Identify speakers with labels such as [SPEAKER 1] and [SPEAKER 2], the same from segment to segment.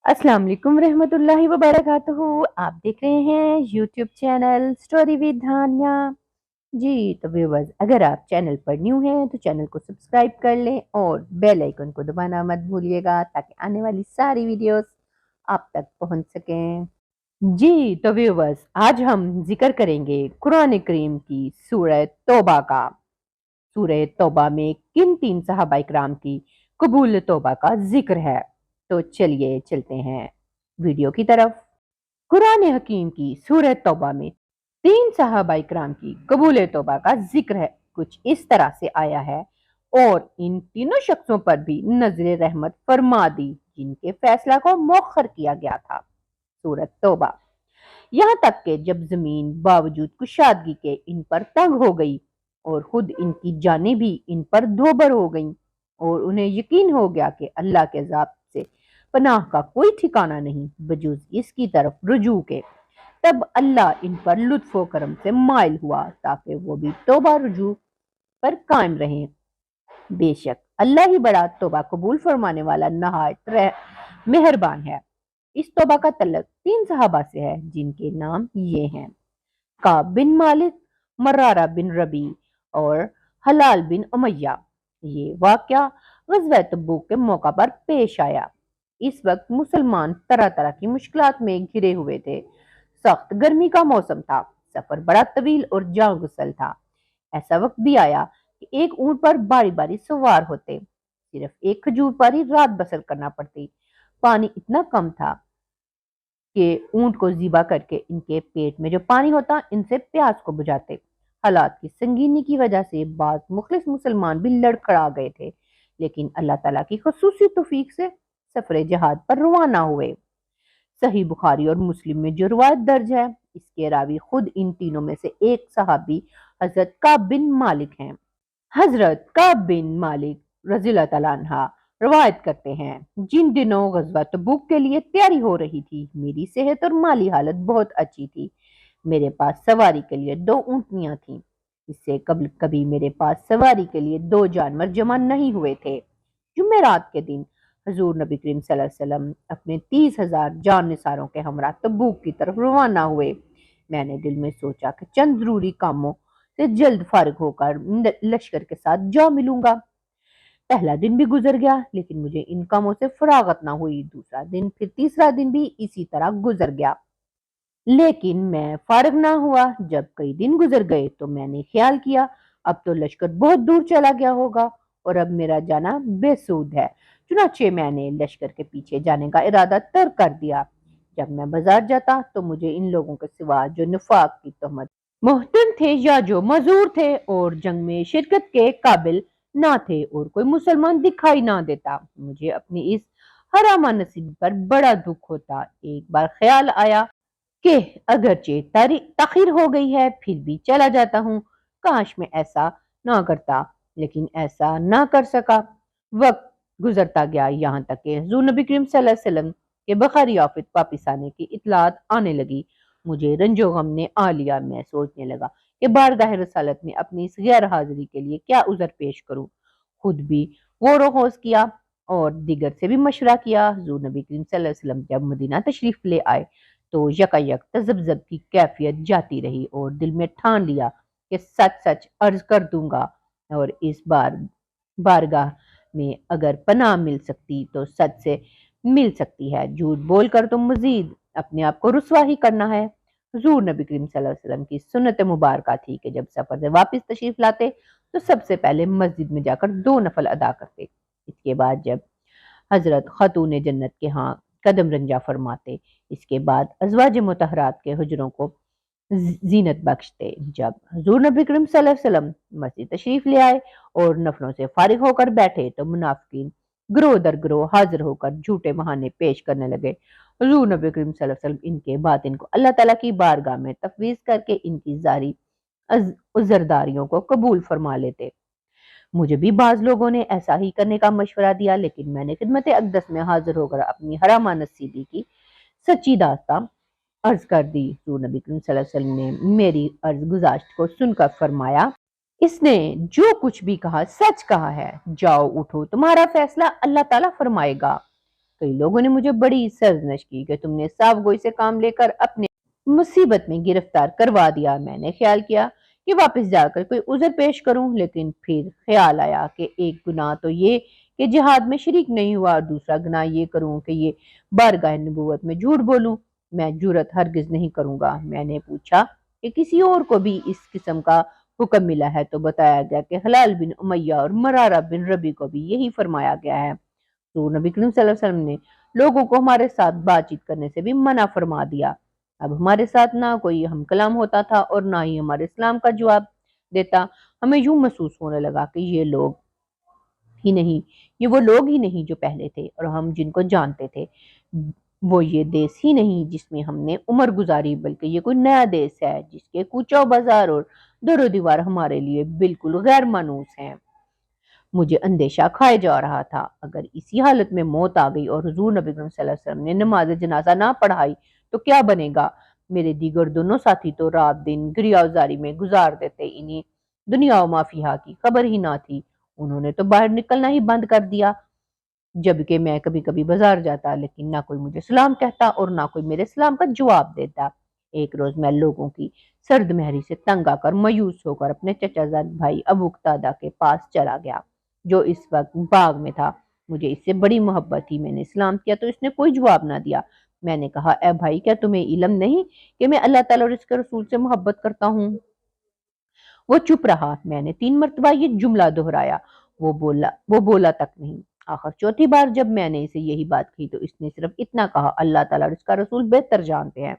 [SPEAKER 1] अस्सलाम वालेकुम रहमतुल्लाहि व बरकातहू। आप देख रहे हैं यूट्यूब चैनल स्टोरी विद धानिया। जी तो व्यूवर्स, अगर आप चैनल पर न्यू हैं तो चैनल को सब्सक्राइब कर लें और बेल आइकन को दबाना मत भूलिएगा ताकि आने वाली सारी वीडियोस आप तक पहुंच सकें। जी तो व्यूवर्स, आज हम जिक्र करेंगे कुरान करीम की सूरह तौबा का। सूरह तौबा में किन तीन सहाबा इकराम की कबूल तौबा का जिक्र है। तो चलिए चलते हैं वीडियो की तरफ। कुरान हकीम की सूरह तौबा में तीन सहाबा इकराम की कबूल तौबा का जिक्र है। कुछ इस तरह से आया है, और इन तीनों शख्सों पर भी नजर रहमत फरमा दी जिनके फैसला को मौखर किया गया था। सूरत तौबा। यहाँ तक कि जब जमीन बावजूद कुशादगी के इन पर तंग हो गई और खुद इनकी जानें भी इन पर दोबर हो गईं, और उन्हें यकीन हो गया कि अल्लाह के अज़ाब से पनाह का कोई ठिकाना नहीं बजूज इसकी तरफ रुजू के, तब अल्लाह इन पर लुत्फ व करम से माइल हुआ ताकि वो भी तौबा रुजू पर कायम रहें। बेशक अल्लाह ही बड़ा तौबा कबूल फरमाने वाला नहायत मेहरबान है। इस तौबा का तल्लुक तीन सहाबा से है जिनके नाम ये हैं: काब बिन मालिक, मरारा बिन रबी और हलाल बिन उमैया। ये वाकया ग़ज़वा तबूक के मौका पर पेश आया। इस वक्त मुसलमान तरह तरह की मुश्किलात में घिरे हुए थे। सख्त गर्मी का मौसम था, सफर बड़ा तवील और जान गुसल था। ऐसा वक्त भी आया कि एक ऊंट पर बारी बारी सवार होते, सिर्फ एक खजूर पर ही रात बसर करना पड़ती। पानी इतना कम था कि ऊंट को ज़िबा करके इनके पेट में जो पानी होता इनसे प्यास को बुझाते। हालात की संगीनी की वजह से बाज मुखलिस मुसलमान भी लड़खड़ा गए थे, लेकिन अल्लाह ताला की खुसूसी तौफीक से सफरे जहाद पर रवाना हुए। सही बुखारी और मुस्लिम में जो रिवायत दर्ज है, इसके रावी खुद इन तीनों में से एक सहाबी हजरत काब बिन मालिक हैं। हजरत काब बिन मालिक रज़ियल्लाहु तआला अन्हा रवायत करते हैं, जिन दिनों ग़ज़वा तबूक के लिए तैयारी हो रही थी, मेरी सेहत और माली हालत बहुत अच्छी थी। मेरे पास सवारी के लिए दो ऊँटनियाँ थीं। इससे कभी कभी मेरे पास सवारी के लिए दो जानवर जमा नहीं हुए थे। जुमेरात के दिन हजूर नबी करीम सल्लल्लाहु अलैहि वसल्लम अपने 30,000 जान निसारों के हमरा तबूक की तरफ रवाना हुए। मैंने दिल में सोचा कि चंद जरूरी कामों से जल्द फारिग होकर लश्कर के साथ जा मिलूंगा। पहला दिन भी गुजर गया, लेकिन मुझे इन कामों से फरागत ना हुई। दूसरा दिन, फिर तीसरा दिन भी इसी तरह गुजर गया, लेकिन मैं फारिग ना हुआ। जब कई दिन गुजर गए तो मैंने ख्याल किया अब तो लश्कर बहुत दूर चला गया होगा और अब मेरा जाना बेसूद है। चुनाचे मैंने लश्कर के पीछे जाने का इरादा तर्क कर दिया। जब मैं बाजार जाता तो मुझे इन लोगों के सिवा जो निफाक की तहमत मोहतन थे या जो मजूर थे और जंग में शिरकत के काबिल ना थे, और कोई मुसलमान दिखाई ना देता, मुझे अपनी इस हरामा नसीब पर बड़ा दुख होता। एक बार ख्याल आया कि अगरचे ताखिर हो गई है फिर भी चला जाता हूँ। काश मैं ऐसा ना करता, लेकिन ऐसा ना कर सका। वक्त गुजरता गया, यहाँ तक कि हुज़ूर नबी करीम सल्लल्लाहु अलैहि वसल्लम के बखारी ऑफिस वापिस आने की इतलात आने लगी। मुझे रंजो गम ने आ लिया। मैं सोचने लगा कि बारगाह रसालत में अपनी इस गैर हाजिरी के लिए क्या उज़र पेश करूं। खुद भी गौर होश किया और दीगर से भी मशवरा किया। हुज़ूर नबी करीम सल्लल्लाहु अलैहि वसल्लम जब मदीना तशरीफ ले आए तो यकायक तज़ब्ज़ब की कैफियत जाती रही, और दिल में ठान लिया कि सच सच अर्ज कर दूंगा, और इस बार बारगाह में अगर पनाह मिल सकती तो सच से मिल सकती है। झूठ बोलकर तो मजीद अपने आप को रुसवा ही करना है। हुजूर नबी करीम सल्लल्लाहु अलैहि वसल्लम की सुन्नत मुबारक थी कि जब सफर से वापस तशरीफ लाते तो सबसे पहले मस्जिद में जाकर 2 नफल अदा करते। इसके बाद जब हजरत खातून जन्नत के यहाँ कदम रंजा फरमाते, इसके बाद अज़वाज मुतहरात के हुजरों को जीनत बख्शते। जब हुजूर नबी करीम सल्लल्लाहु अलैहि वसल्लम मस्जिद तशरीफ ले आए और नफलों से फारिग होकर बैठे तो मुनाफिकीन ग्रोह दर ग्रोह हाजिर होकर झूठे बहाने पेश करने लगे। हुजूर नबी करीम सल्लल्लाहु अलैहि वसल्लम इनके बातिन को अल्लाह ताला की बारगाह में तफवीज करके इनकी जारी उजरदारियों को कबूल फरमा लेते। मुझे भी बाज लोगों ने ऐसा ही करने का मशवरा दिया, लेकिन मैंने खिदमत अक़दस में हाजिर होकर अपनी हरामा नसीबी की सच्ची दास्तां अर्ज कर दी। हुजूर नबी करीम सल्लल्लाहु अलैहि वसल्लम ने मेरी अर्ज गुजाश्त को सुनकर फरमाया, इसने जो कुछ भी कहा सच कहा है। जाओ उठो, तुम्हारा फैसला अल्लाह ताला फरमाएगा। کئی لوگوں نے مجھے بڑی سرزنش کی کہ تم نے صاف گوئی سے کام لے کر اپنے مصیبت میں گرفتار کروا دیا۔ میں نے خیال کیا کہ واپس جا کر کوئی عذر پیش کروں، لیکن پھر خیال آیا کہ ایک گناہ تو یہ کہ جہاد میں شریک نہیں ہوا، اور دوسرا گناہ یہ کروں کہ یہ بارگاہ نبوت میں جھوٹ بولوں۔ میں جرت ہرگز نہیں کروں گا۔ میں نے پوچھا کہ کسی اور کو بھی اس قسم کا حکم ملا ہے، تو بتایا گیا کہ حلال بن امیہ اور مرارہ بن ربی کو بھی یہی فرمایا گیا ہے۔ تو نبی کریم صلی اللہ علیہ وسلم نے لوگوں کو ہمارے ساتھ بات چیت کرنے سے بھی منع فرما دیا۔ اب ہمارے ساتھ نہ کوئی ہم کلام ہوتا تھا اور نہ ہی ہمارے اسلام کا جواب دیتا۔ ہمیں یوں محسوس ہونے لگا کہ یہ وہ لوگ ہی نہیں جو پہلے تھے، اور ہم جن کو جانتے تھے وہ یہ دیس ہی نہیں جس میں ہم نے عمر گزاری، بلکہ یہ کوئی نیا دیس ہے جس کے کوچہ و بازار اور در و دیوار ہمارے لیے بالکل غیر مانوس ہیں۔ مجھے اندیشہ کھائے جا رہا تھا، اگر اسی حالت میں موت آ گئی اور حضور نبی کریم صلی اللہ علیہ وسلم نے نماز جنازہ نہ پڑھائی تو کیا بنے گا؟ میرے دیگر دونوں ساتھی تو رات دن گریہوزاری میں گزار دیتے، انہیں دنیا و ما فیہا کی خبر ہی نہ تھی۔ انہوں نے تو باہر نکلنا ہی بند کر دیا، جبکہ میں کبھی کبھی بازار جاتا، لیکن نہ کوئی مجھے سلام کہتا اور نہ کوئی میرے سلام کا جواب دیتا۔ ایک روز میں لوگوں کی سرد مہری سے تنگ آ کر مایوس ہو کر اپنے چچا زاد بھائی ابو قتادہ کے پاس چلا گیا، جو اس وقت باغ میں تھا۔ مجھے اس سے بڑی محبت تھی۔ میں نے سلام کیا تو اس نے کوئی جواب نہ دیا۔ میں نے کہا، اے بھائی، کیا تمہیں علم نہیں کہ میں اللہ تعالیٰ اور اس کے رسول سے محبت کرتا ہوں؟ وہ چپ رہا۔ میں نے 3 مرتبہ یہ جملہ دہرایا، وہ بولا تک نہیں۔ آخر چوتھی بار جب میں نے اسے یہی بات کہی تو اس نے صرف اتنا کہا، اللہ تعالیٰ اور اس کا رسول بہتر جانتے ہیں۔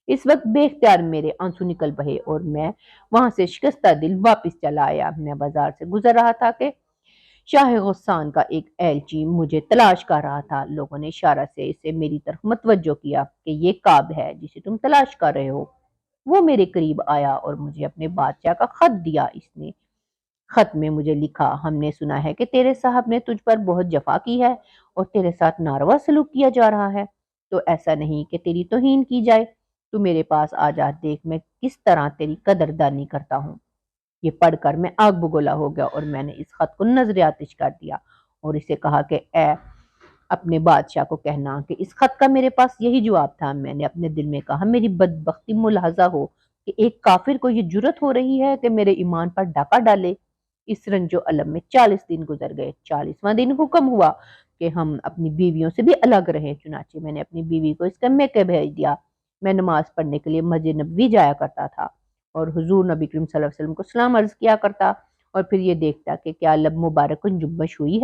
[SPEAKER 1] اس وقت بے اختیار میرے آنسو نکل بہے اور میں وہاں سے شکستہ دل واپس چلا آیا۔ میں بازار سے گزر رہا تھا کہ شاہ غسان کا ایک ایلچی مجھے تلاش کر رہا تھا۔ لوگوں نے اشارہ سے اسے میری طرف متوجہ کیا کہ یہ کعب ہے جسے تم تلاش کر رہے ہو۔ وہ میرے قریب آیا اور مجھے اپنے بادشاہ کا خط دیا۔ اس نے خط میں مجھے لکھا، ہم نے سنا ہے کہ تیرے صاحب نے تجھ پر بہت جفا کی ہے اور تیرے ساتھ ناروا سلوک کیا جا رہا ہے، تو ایسا نہیں کہ تیری توہین کی جائے۔ تو میرے پاس آ جا، دیکھ میں کس طرح تیری قدردانی کرتا ہوں۔ یہ پڑھ کر میں آگ بگولا ہو گیا اور میں نے اس خط کو نظر آتش کر دیا اور اسے کہا کہ اے اپنے بادشاہ کو کہنا کہ اس خط کا میرے پاس یہی جواب تھا۔ میں نے اپنے دل میں کہا، میری بدبختی ملاحظہ ہو کہ ایک کافر کو یہ جرت ہو رہی ہے کہ میرے ایمان پر ڈاکہ ڈالے۔ اس رنج و علم میں 40 دن گزر گئے۔ 40واں دن حکم ہوا کہ ہم اپنی بیویوں سے بھی الگ رہیں۔ چنانچہ میں نے اپنی بیوی کو اس کا میکے بھیج دیا۔ میں نماز پڑھنے کے لیے مسجد نبوی جایا کرتا تھا اور حضور نبی کریم صلی اللہ علیہ وسلم کو سلام عرض کیا کرتا اور پھر یہ دیکھتا کہ کیا لب مبارک جنبش ہوئی ہے۔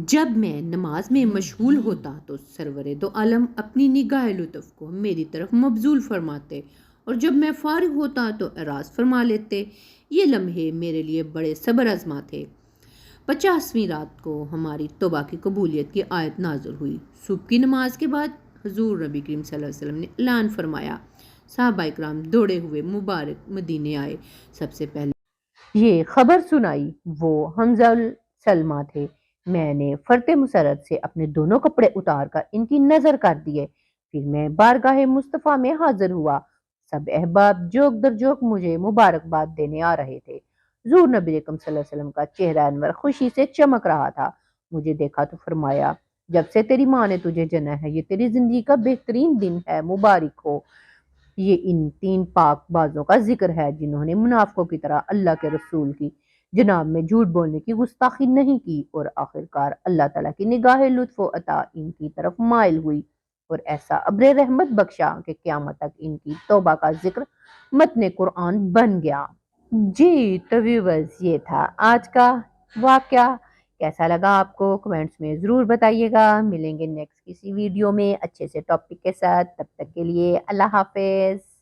[SPEAKER 1] جب میں نماز میں مشغول ہوتا تو سرور دو عالم اپنی نگاہ لطف کو میری طرف مبذول فرماتے، اور جب میں فارغ ہوتا تو اعراض فرما لیتے۔ یہ لمحے میرے لیے بڑے صبر آزما تھے۔ 50ویں رات کو ہماری توبہ کی قبولیت کی آیت نازل ہوئی۔ صبح کی نماز کے بعد حضور نبی کریم صلی اللہ علیہ وسلم نے اعلان فرمایا۔ صحابہ اکرام دوڑے ہوئے مبارک مدینے آئے۔ سب سے پہلے یہ خبر سنائی وہ حمزہ سلمہ تھے۔ میں نے فرط مسرت سے اپنے دونوں کپڑے اتار کر ان کی نظر کر دیے۔ پھر میں بارگاہ مصطفیٰ میں حاضر ہوا۔ سب احباب جوک در جوک مجھے مبارکباد دینے آ رہے تھے۔ حضور نبی اکرم صلی اللہ علیہ وسلم کا چہرہ انور خوشی سے چمک رہا تھا۔ مجھے دیکھا تو فرمایا، جب سے تیری ماں نے تجھے جنا ہے یہ تیری زندگی کا بہترین دن ہے، مبارک ہو۔ یہ ان 3 پاک بازوں کا ذکر ہے جنہوں نے منافقوں کی طرح اللہ کے رسول کی جناب میں جھوٹ بولنے کی گستاخی نہیں کی، اور آخرکار اللہ تعالیٰ کی نگاہ لطف و عطا ان کی طرف مائل ہوئی اور ایسا ابر رحمت بخشا کہ قیامت تک ان کی توبہ کا ذکر متن قرآن بن گیا۔ جی تو ویورز، یہ تھا آج کا واقعہ۔ کیسا لگا آپ کو کمنٹس میں ضرور بتائیے گا۔ ملیں گے نیکسٹ کسی ویڈیو میں اچھے سے ٹاپک کے ساتھ۔ تب تک کے لیے اللہ حافظ۔